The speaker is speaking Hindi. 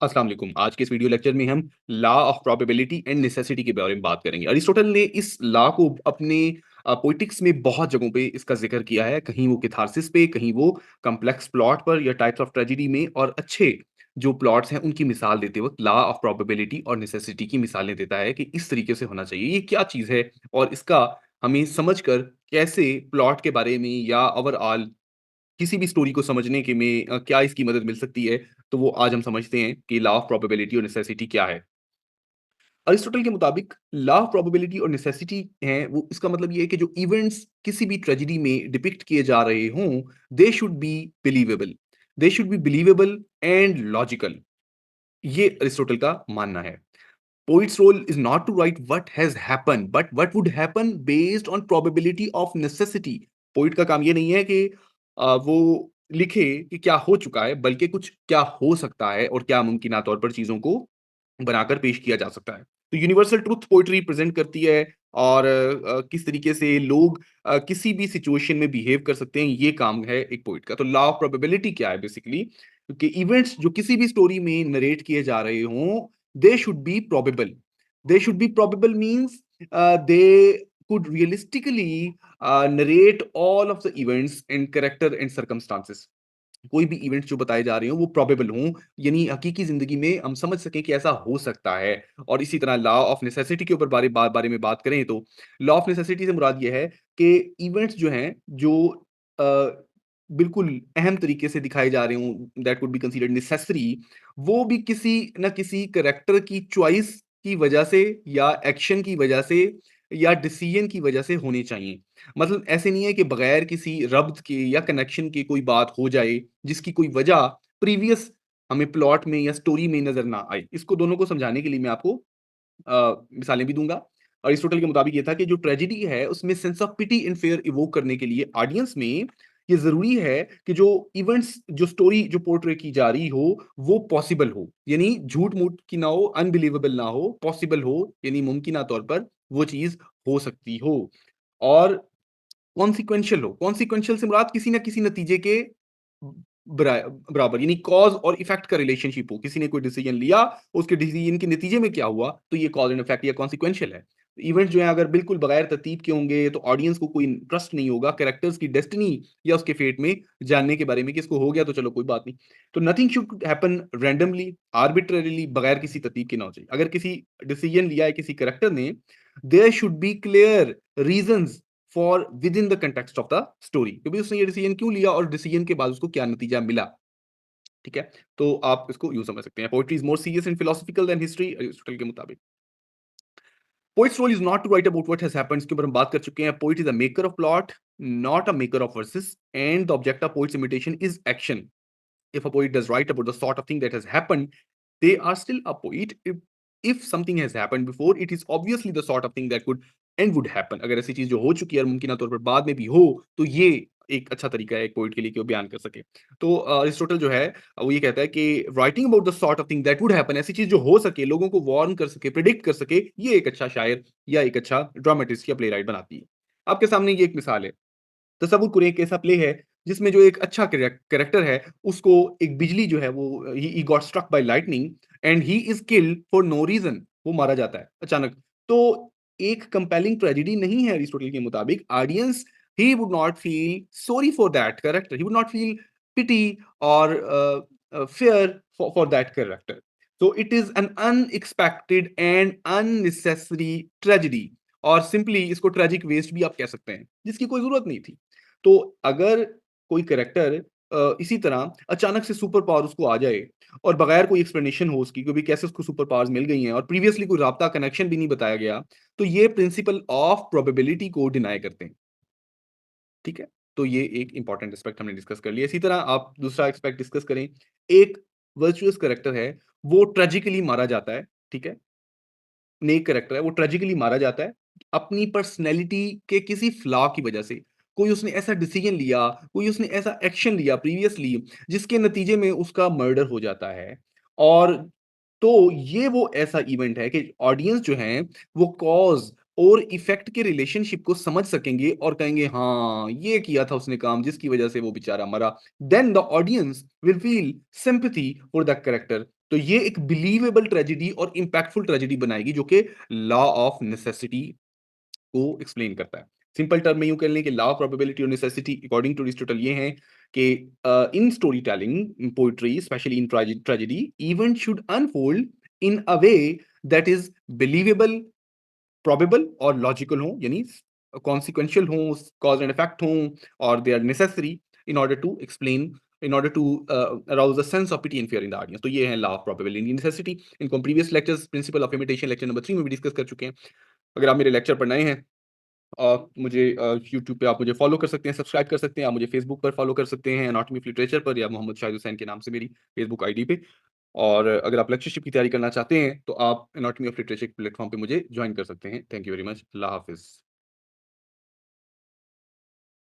अस्सलाम वालेकुम। आज के इस वीडियो लेक्चर में हम law of probability and necessity के बारे में बात करेंगे। अरिस्टोटल ने इस लॉ को अपने पोएटिक्स में बहुत जगहों पे इसका ज़िक्र किया है। कहीं वो कैथारसिस पे, कहीं वो कॉम्प्लेक्स प्लॉट पर या टाइप्स ऑफ ट्रेजेडी में और अच्छे जो प्लॉट्स हैं उनकी मिसाल देते वक़्त लॉ ऑफ प्रोबेबिलिटी और नेसेसिटी की मिसालें देता है कि इस तरीके से होना चाहिए। ये क्या चीज़ है और इसका हमें समझकर कैसे प्लॉट के बारे में या ओवरऑल किसी भी स्टोरी को समझने के में क्या इसकी मदद मिल सकती है, तो वो आज हम समझते हैं कि लॉ ऑफ प्रोबेबिलिटी और नेसेसिटी क्या है। अरिस्टोटल के मुताबिक लॉ ऑफ प्रोबेबिलिटी और नेसेसिटी है वो इसका मतलब ये है कि जो इवेंट्स किसी भी ट्रेजेडी में डिपिक्ट किए जा रहे हों, they should be believable. They should be believable and logical. ये अरिस्टोटल का मानना है। Poet's role is not to write what has happened, but what would happen based on probability of necessity. Poet का काम ये नहीं है कि वो लिखे कि क्या हो चुका है, बल्कि कुछ क्या हो सकता है और क्या मुमकिना तौर पर चीज़ों को बनाकर पेश किया जा सकता है। तो यूनिवर्सल ट्रुथ पोएट्री प्रेज़ेंट करती है और किस तरीके से लोग किसी भी सिचुएशन में बिहेव कर सकते हैं, ये काम है एक पोएट का। तो लॉ ऑफ प्रोबेबिलिटी क्या है बेसिकली कि इवेंट्स जो किसी भी स्टोरी में नरेट किए जा रहे हों, they should be probable. They should be probable means they could realistically narrate all of the events and character and circumstances. कोई भी इवेंट्स जो बताए जा रहे हों वो प्रोबेबल हों, यानी हकीकी ज़िंदगी में हम समझ सकें कि ऐसा हो सकता है। और इसी तरह लॉ ऑफ नेसेसिटी के ऊपर बारे में बात करें तो लॉ ऑफ नेसेसिटी से मुराद ये है कि इवेंट्स जो हैं जो अ, बिल्कुल अहम तरीके से दिखाए जा रहे हों that would be considered necessary, वो भी किसी न किसी कैरेक्टर की चॉइस की वजह से या एक्शन की वजह से या डिसीजन की वजह से होने चाहिए। मतलब ऐसे नहीं है कि बगैर किसी रब्त के या कनेक्शन के कोई बात हो जाए, जिसकी कोई वजह प्रीवियस हमें प्लॉट में या स्टोरी में नज़र ना आए। इसको दोनों को समझाने के लिए मैं आपको मिसालें भी दूँगा। अरिस्टोटल के मुताबिक ये था कि जो ट्रेजेडी है, उसमें sense of pity and fear evoke करने के लिए ऑडियंस में ये ज़रूरी है कि जो इवेंट्स, जो स्टोरी जो पोर्ट्रे की जा रही हो, वो पॉसिबल हो। यानी झूठ-मूठ की ना हो, अनबिलीवेबल ना हो, पॉसिबल हो, यानी मुमकिना तौर पर वो चीज़ हो सकती हो। और कॉन्सिक्वेंशियल हो। कॉन्सिक्वेंशियल से मुराद किसी न किसी नतीजे के बरा बराबर यानी कॉज़ और इफ़ेक्ट का रिलेशनशिप हो। किसी ने कोई डिसीज़न लिया, उसके डिसीज़न के नतीजे में क्या हुआ, तो ये कॉज़ एंड इफ़ेक्ट या कॉन्सिक्वेंशियल है। इवेंट्स जो हैं अगर बिल्कुल बगैर तरतीब के होंगे, तो ऑडियंस को कोई इंटरेस्ट नहीं होगा कैरेक्टर्स की डेस्टिनी या उसके फेट में जानने के बारे में कि इसको हो गया तो चलो कोई बात नहीं। तो nothing should happen randomly, arbitrarily बगैर किसी तरतीब के ना हो चाहिए। अगर किसी डिसीज़न लिया है किसी कैरेक्टर ने, there should be clear reasons for within the context of the story कि भाई उसने ये डिसीजन क्यों लिया और डिसीजन के बाद उसको क्या नतीजा मिला। ठीक है? तो आप इसको यूँ समझ सकते हैं। Poetry is more serious and philosophical than history Aristotle के मुताबिक। Poet's role is not to write about what has happened इसके ऊपर हम बात कर चुके हैं। Poet is a maker of plot, not a maker of verses and the object of poet's imitation is action. If a poet does write about the sort of thing that has happened, they are still a poet. If something has happened before, it is obviously the sort of thing that could and would happen. अगर ऐसी चीज़ जो हो चुकी है और मुमकिन तौर पर बाद में भी हो, तो ये एक अच्छा तरीका है एक पोएट के लिए कि वो बयान कर सके। तो अरिस्टोटल जो है वो ये कहता है कि writing about the sort of thing that would happen, ऐसी चीज़ जो हो सके, लोगों को वार्न कर सके, प्रेडिक्ट कर सके, ये एक अच्छा शायर या एक अच्छा ड्रामाटिस्ट या प्लेराइट बनाती है। आपके सामने ये एक मिसाल है। तसव्वुर करें एक ऐसा प्ले है जिसमें जो एक अच्छा कैरेक्टर है उसको एक बिजली जो है वो he got struck by lightning and he is killed for no reason, वो मारा जाता है अचानक। तो एक कंपेलिंग ट्रेजेडी नहीं है अरिस्टोटल के मुताबिक। Audience he would not feel sorry for that character, he would not feel pity और fear for that character. so it is an unexpected and unnecessary tragedy, और सिंपली इसको ट्रेजिक वेस्ट भी आप कह सकते हैं जिसकी कोई जरूरत नहीं थी। तो अगर कोई कैरेक्टर इसी तरह अचानक से सुपर पावर उसको आ जाए और बगैर कोई एक्सप्लेनेशन हो उसकी कि भाई कैसे उसको सुपर पावर्स मिल गई हैं और प्रीवियसली कोई राब्ता कनेक्शन भी नहीं बताया गया, तो ये प्रिंसिपल ऑफ प्रोबेबिलिटी को डिनाई करते हैं। ठीक है? तो ये एक इंपॉर्टेंट एस्पेक्ट हमने डिस्कस कर लिया। इसी तरह आप दूसरा एस्पेक्ट डिस्कस करें। एक वर्चुअस कैरेक्टर है, वो ट्रेजिकली मारा जाता है, ठीक है? नेक कैरेक्टर है, वो ट्रेजिकली मारा जाता है, अपनी पर्सनैलिटी के किसी फ्लॉ की वजह से। कोई उसने ऐसा डिसीजन लिया, कोई उसने ऐसा एक्शन लिया प्रीवियसली, जिसके नतीजे में उसका मर्डर हो जाता है। और तो ये वो ऐसा इवेंट है कि ऑडियंस जो हैं, वो कॉज़ और इफ़ेक्ट के रिलेशनशिप को समझ सकेंगे और कहेंगे, "हाँ, ये किया था उसने काम जिसकी वजह से वो बेचारा मरा।" Then the audience will feel sympathy for that character. तो ये एक बिलीवेबल ट्रेजेडी और इम्पैक्टफुल ट्रेजेडी बनाएगी जो कि लॉ ऑफ नेसेसिटी को एक्सप्लेन करता है। सिंपल टर्म में यूँ कह लें कि लॉ ऑफ प्रोबेबिलिटी और नेसेसिटी अकॉर्डिंग टू अरिस्टोटल ये हैं कि in story telling, in poetry, specially in tragedy, event should unfold in a way that is believable, probable और लॉजिकल हों, यानी कॉन्सिक्वेंशियल हों, कॉज़ एंड इफेक्ट हों और they are necessary in order to explain, in order to arouse the sense of pity and fear in the audience. तो ये है लॉ ऑफ प्रोबेबिलिटी नेसेसिटी। इनको हम previous lectures principle of imitation lecture number 3 में भी डिस्कस कर चुके हैं। अगर आप मेरे लेक्चर पर नए हैं, मुझे यूट्यूब पे आप मुझे फ़ॉलो कर सकते हैं, सब्सक्राइब कर सकते हैं, आप मुझे फ़ेसबुक पर फ़ॉलो कर सकते हैं, एनाटॉमी ऑफ लिटरेचर पर या मोहम्मद शाहिद हुसैन के नाम से मेरी फ़ेसबुक आईडी पे। और अगर आप लेक्चरशिप की तैयारी करना चाहते हैं, तो आप एनाटॉमी ऑफ लिटरेचर प्लेटफ़ॉर्म पे मुझे जॉइन कर सकते हैं। Thank you very much. अल्लाह हाफ़िज़।